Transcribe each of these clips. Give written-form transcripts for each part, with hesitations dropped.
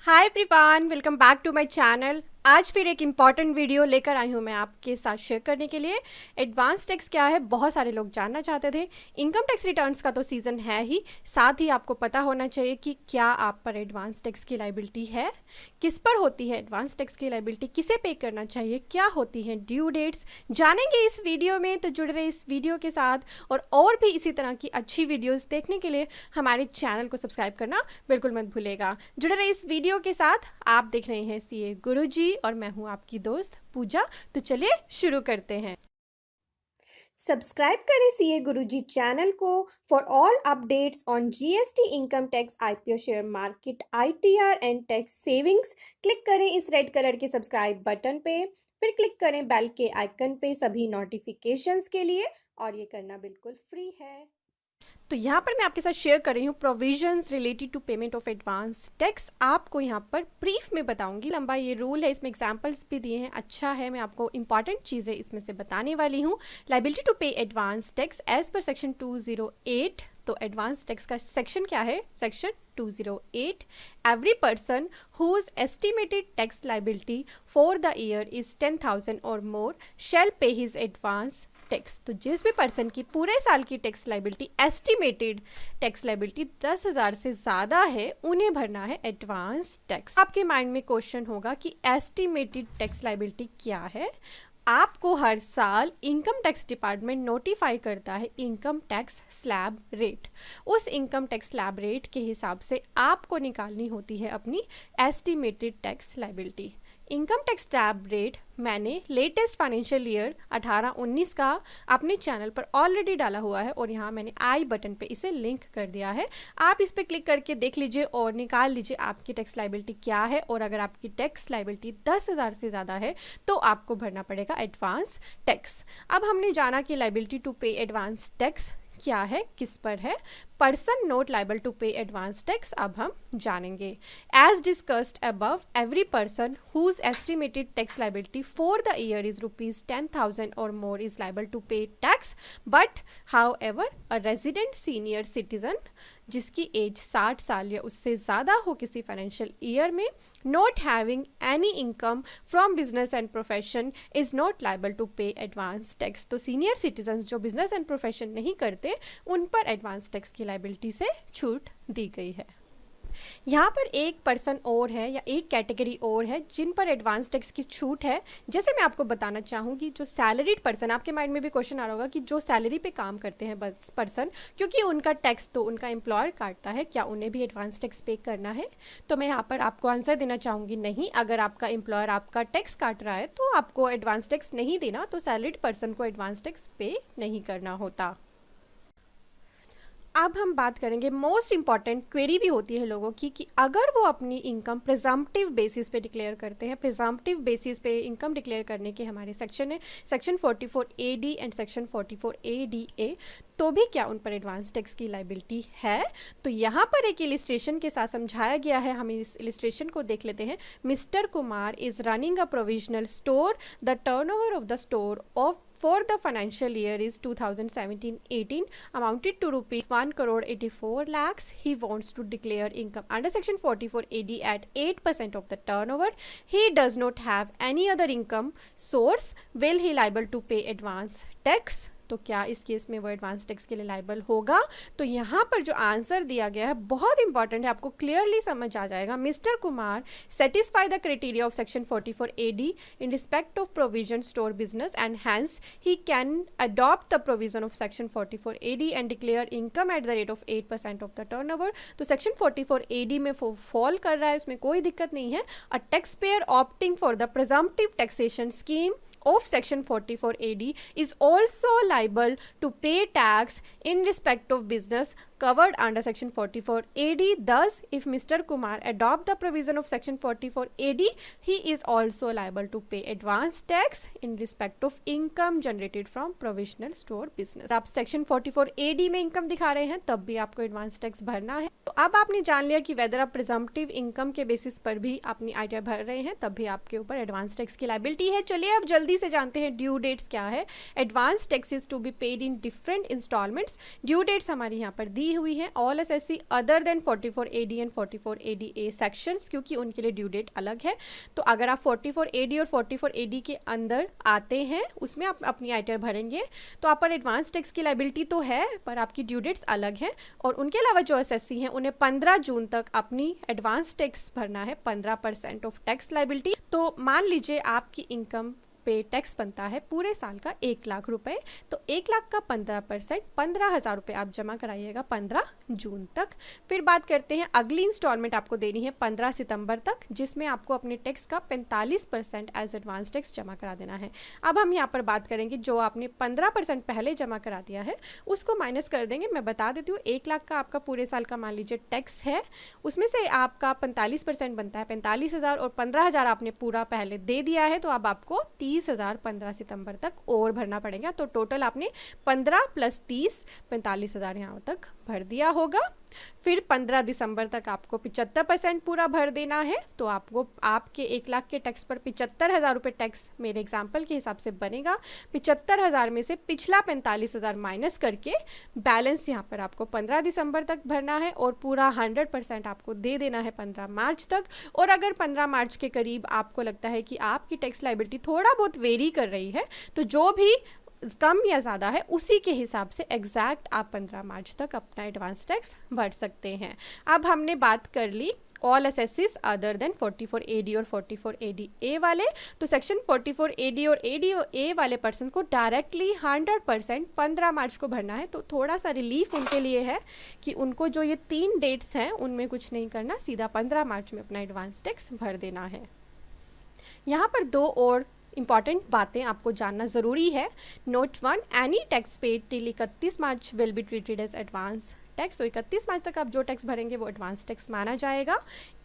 Hi everyone, welcome back to my channel. आज फिर एक इम्पॉर्टेंट वीडियो लेकर आई हूँ मैं आपके साथ शेयर करने के लिए। एडवांस टैक्स क्या है, बहुत सारे लोग जानना चाहते थे। इनकम टैक्स रिटर्न्स का तो सीज़न है ही, साथ ही आपको पता होना चाहिए कि क्या आप पर एडवांस टैक्स की लायबिलिटी है, किस पर होती है एडवांस टैक्स की लायबिलिटी, किसे पे करना चाहिए, क्या होती हैं ड्यू डेट्स, जानेंगे इस वीडियो में। तो जुड़ रहे इस वीडियो के साथ, और भी इसी तरह की अच्छी वीडियोज़ देखने के लिए हमारे चैनल को सब्सक्राइब करना बिल्कुल मत भूलेगा। जुड़ रहे इस वीडियो के साथ, आप देख रहे हैं सीए गुरुजी और मैं हूं आपकी दोस्त पूजा। तो चलिए शुरू करते हैं। सब्सक्राइब करें सीए गुरुजी चैनल को for all updates on GST, income tax, IPO, share market, ITR and tax savings. Click करें इस रेड कलर के सब्सक्राइब बटन पे, फिर क्लिक करें बेल के आइकन पे सभी नोटिफिकेशंस के लिए, और ये करना बिल्कुल फ्री है। तो यहाँ पर मैं आपके साथ शेयर कर रही हूँ provisions related to payment of advance tax. आपको यहाँ पर ब्रीफ में बताऊंगी, लंबा ये रूल है, इसमें एग्जांपल्स भी दिए हैं। अच्छा है, मैं आपको इंपॉर्टेंट चीज़ें इसमें से बताने वाली हूँ। Liability to pay advance tax as per section 208। तो एडवांस टैक्स का सेक्शन क्या है? Section 208। Every person whose estimated tax liability for the year is 10,000 और मोर शैल पे हिज एडवांस टैक्स। तो जिस भी पर्सन की पूरे साल की tax liability, estimated tax liability 10,000 से ज़्यादा है, उन्हें भरना है एडवांस टैक्स। आपके माइंड में क्वेश्चन होगा कि एस्टिमेटेड टैक्स लायबिलिटी क्या है। आपको हर साल इनकम टैक्स डिपार्टमेंट नोटिफाई करता है इनकम टैक्स स्लैब रेट। उस इनकम टैक्स स्लैब रेट के हिसाब से आपको निकालनी होती है अपनी estimated tax liability. Income tax slab rate मैंने लेटेस्ट फाइनेंशियल ईयर 18-19 का अपने चैनल पर ऑलरेडी डाला हुआ है, और यहाँ मैंने आई बटन पे इसे लिंक कर दिया है। आप इस पर क्लिक करके देख लीजिए और निकाल लीजिए आपकी टैक्स लायबिलिटी क्या है। और अगर आपकी टैक्स लायबिलिटी 10,000 से ज़्यादा है तो आपको भरना पड़ेगा एडवांस टैक्स। अब हमने जाना कि liability to pay advance tax क्या है, किस पर है। Person not liable to pay advance tax अब हम जानेंगे। As discussed above, every person whose estimated tax liability for the year is ₹10,000 और more is liable to pay tax, but however a resident senior citizen जिसकी age 60 साल या उससे ज़्यादा हो किसी फाइनेंशियल ईयर में, not having any income from business and profession is not liable to pay advance tax. तो senior citizen जो बिजनेस एंड प्रोफेशन नहीं करते, उन पर एडवांस टैक्स की लायबिलिटी से छूट दी गई है। यहाँ पर एक पर्सन और है या एक कैटेगरी और है जिन पर एडवांस टैक्स की छूट है। जैसे मैं आपको बताना चाहूँगी, जो सैलरीड पर्सन, आपके माइंड में भी क्वेश्चन आ रहा होगा कि जो सैलरी पे काम करते हैं बस पर्सन, क्योंकि उनका टैक्स तो उनका एम्प्लॉयर काटता है, क्या उन्हें भी एडवांस टैक्स पे करना है? तो मैं यहाँ पर आपको आंसर देना चाहूँगी नहीं। अगर आपका एम्प्लॉयर आपका टैक्स काट रहा है तो आपको एडवांस टैक्स नहीं देना, तो सैलरीड पर्सन को एडवांस टैक्स पे नहीं करना होता। अब हम बात करेंगे, मोस्ट इंपॉर्टेंट क्वेरी भी होती है लोगों की, कि अगर वो अपनी इनकम प्रिजम्पटिव बेसिस पे डिक्लेयर करते हैं। प्रिजम्पटिव बेसिस पे इनकम डिक्लेयर करने के हमारे सेक्शन है, section 44AD and section 44ADA। तो भी क्या उन पर एडवांस टैक्स की लायबिलिटी है? तो यहाँ पर एक इलिस्ट्रेशन के साथ समझाया गया है, हम इस इलिस्ट्रेशन को देख लेते हैं। Mister Kumar is running a provisional store. The turnover of the store of for the financial year is 2017-18 amounted to rupees 1,84 lakhs. He wants to declare income under section 44AD at 8% of the turnover. He does not have any other income source. Will he liable to pay advance tax? तो क्या इस case में वो advance tax के लिए liable होगा? तो यहाँ पर जो आंसर दिया गया है बहुत इंपॉर्टेंट है, आपको क्लियरली समझ आ जाएगा। Mister Kumar satisfy the criteria of section 44AD in respect of provision store business and hence he can adopt the provision of section 44AD and declare income at the rate of 8% of the turnover. तो section 44AD में fall कर रहा है, उसमें कोई दिक्कत नहीं है। A tax payer opting for the presumptive taxation scheme of section 44AD is also liable to pay tax in respect of business covered under section 44AD. Thus, if Mr. Kumar adopt the provision of section 44AD, he is also liable to pay advance tax in respect of income generated from provisional store business. आप section 44AD में income दिखा रहे हैं तब भी आपको advance tax भरना है। तो अब आपने जान लिया कि whether आप presumptive income के basis पर भी अपनी आइडिया भर रहे हैं तब भी आपके ऊपर advance tax की liability है। चलिए अब जल्दी से जानते हैं ड्यू डेट्स क्या है। Advance tax is to be paid in different instalments. Due dates हमारी यहाँ पर दी दी हुई हैं all assessees other than 44 AD and 44 ADA sections, क्योंकि उनके लिए ड्यू डेट अलग है। तो अगर आप 44 AD और 44 AD के अंदर आते हैं, उसमें आप अपनी ITR भरेंगे, तो आप पर एडवांस टैक्स की लायबिलिटी तो है, पर आपकी ड्यू डेट्स अलग हैं। और उनके अलावा जो एसएससी हैं उन्हें 15 जून तक अपनी एडवांस टैक्स भरना है, 15% ऑफ टैक्स लायबिलिटी। तो मान लीजिए आपकी इनकम पे टैक्स बनता है पूरे साल का 1 लाख रुपए, तो 1 लाख का 15% 15,000 रुपये आप जमा कराइएगा 15 जून तक। फिर बात करते हैं अगली इंस्टॉलमेंट आपको देनी है 15 सितंबर तक, जिसमें आपको अपने टैक्स का 45% एज एडवांस टैक्स जमा करा देना है। अब हम यहाँ पर बात करेंगे जो आपने 15% पहले जमा करा दिया है उसको माइनस कर देंगे। मैं बता देती हूँ, 1 लाख का आपका पूरे साल का मान लीजिए टैक्स है, उसमें से आपका 45% बनता है 45,000 और 15,000 आपने पूरा पहले दे दिया है, तो अब आपको 30,000 15 सितंबर तक और भरना पड़ेगा। तो टोटल आपने 15 + 30 45,000 यहाँ तक भर दिया होगा। फिर 15 दिसंबर तक आपको 75% पूरा भर देना है, तो आपको आपके 1 लाख के टैक्स पर 75,000 रुपये टैक्स मेरे एग्जाम्पल के हिसाब से बनेगा। 75,000 में से पिछला 45,000 माइनस करके बैलेंस यहाँ पर आपको 15 दिसंबर तक भरना है और पूरा 100% आपको दे देना है 15 मार्च तक। और अगर 15 मार्च के करीब आपको लगता है कि आपकी टैक्स लायबिलिटी थोड़ा बहुत वेरी कर रही है, तो जो भी कम या ज़्यादा है उसी के हिसाब से एग्जैक्ट आप 15 मार्च तक अपना एडवांस टैक्स भर सकते हैं। अब हमने बात कर ली ऑल एसएससीज अदर देन 44 AD और 44 ADA वाले। तो सेक्शन 44 AD और ADA वाले पर्सन को डायरेक्टली 100% 15 मार्च को भरना है। तो थोड़ा सा रिलीफ उनके लिए है कि उनको जो ये 3 डेट्स हैं उनमें कुछ नहीं करना, सीधा 15 मार्च में अपना एडवांस टैक्स भर देना है। यहाँ पर 2 और इंपॉर्टेंट बातें आपको जानना ज़रूरी है। Note 1, any tax paid till 31 March will be treated as advance tax. तो 31 मार्च तक आप जो टैक्स भरेंगे वो एडवांस टैक्स माना जाएगा।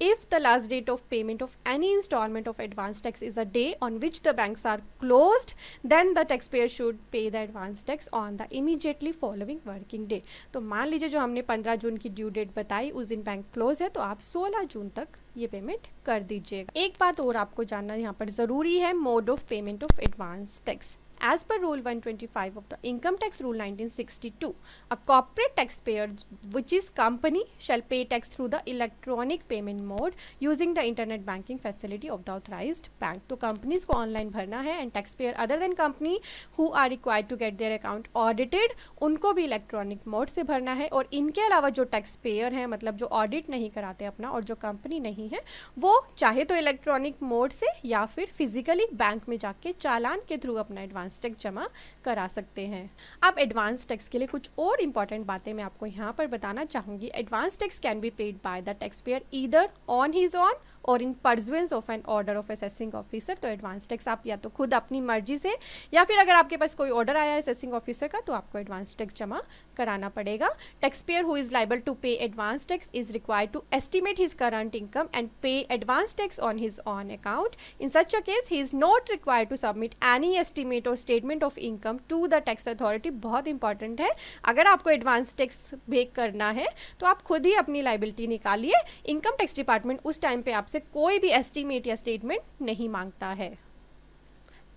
If the last date of payment of any instalment of advance tax is a day on which the banks are closed, then the tax payer should pay the advance tax on the immediately following working day. तो मान लीजिए जो हमने 15 जून की due date बताई उस दिन bank close है, तो आप 16 जून तक ये पेमेंट कर दीजिएगा। एक बात और आपको जानना यहाँ पर ज़रूरी है, mode of payment of advance tax. As per Rule 125 of the Income Tax Rule 1962, a corporate taxpayer which is company shall pay tax through the electronic payment mode using the internet banking facility of the authorized bank. तो companies को online भरना है and taxpayer other than company who are required to get their account audited उनको भी electronic mode से भरना है। और इनके अलावा जो taxpayer हैं, मतलब जो audit नहीं कराते अपना और जो company नहीं है, वो चाहे तो electronic mode से या फिर physically बैंक में जाके चालान के थ्रू अपना एडवांस टैक्स जमा करा सकते हैं। अब एडवांस टैक्स के लिए कुछ और इंपॉर्टेंट बातें मैं आपको यहाँ पर बताना चाहूँगी। Advance tax can be paid by the tax payer either on his own or in pursuance of an order of assessing officer. तो एडवांस टैक्स आप या तो खुद अपनी मर्जी से या फिर अगर आपके पास कोई ऑर्डर आया है असेसिंग ऑफिसर का तो आपको एडवांस टैक्स जमा कराना पड़ेगा। Tax payer who is liable to pay advance tax is required to estimate his current income and pay advance tax on his own account. In such a case he is not required to submit any estimate or statement of income to the tax authority. बहुत important है, अगर आपको advance tax पे करना है तो आप खुद ही अपनी लाइबिलिटी निकालिए। इनकम टैक्स डिपार्टमेंट उस टाइम पे आपसे कोई भी एस्टीमेट या स्टेटमेंट नहीं मांगता है।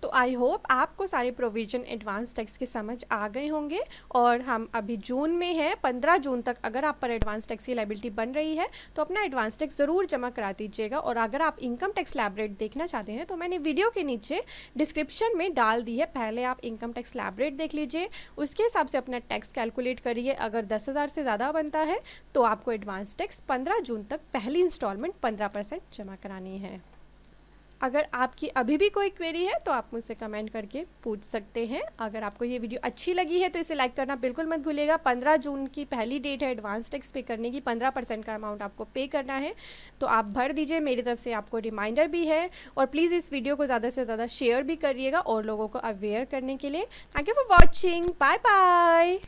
तो आई होप आपको सारे प्रोविजन एडवांस टैक्स के समझ आ गए होंगे। और हम अभी जून में हैं, 15 जून तक अगर आप पर एडवांस टैक्स की लायबिलिटी बन रही है तो अपना एडवांस टैक्स ज़रूर जमा करा दीजिएगा। और अगर आप इनकम टैक्स लैब रेट देखना चाहते हैं तो मैंने वीडियो के नीचे डिस्क्रिप्शन में डाल दी है, पहले आप इनकम टैक्स लैब रेट देख लीजिए, उसके हिसाब से अपना टैक्स कैलकुलेट करिए। अगर 10,000 से ज़्यादा बनता है तो आपको एडवांस टैक्स 15 जून तक पहली इंस्टॉलमेंट 15% जमा करानी है। अगर आपकी अभी भी कोई क्वेरी है तो आप मुझसे कमेंट करके पूछ सकते हैं। अगर आपको ये वीडियो अच्छी लगी है तो इसे लाइक करना बिल्कुल मत भूलिएगा। 15 जून की पहली डेट है एडवांस टैक्स पे करने की, 15% का अमाउंट आपको पे करना है, तो आप भर दीजिए। मेरी तरफ से आपको रिमाइंडर भी है। और प्लीज़ इस वीडियो को ज़्यादा से ज़्यादा शेयर भी करिएगा और लोगों को अवेयर करने के लिए। Thank you for watching, bye bye.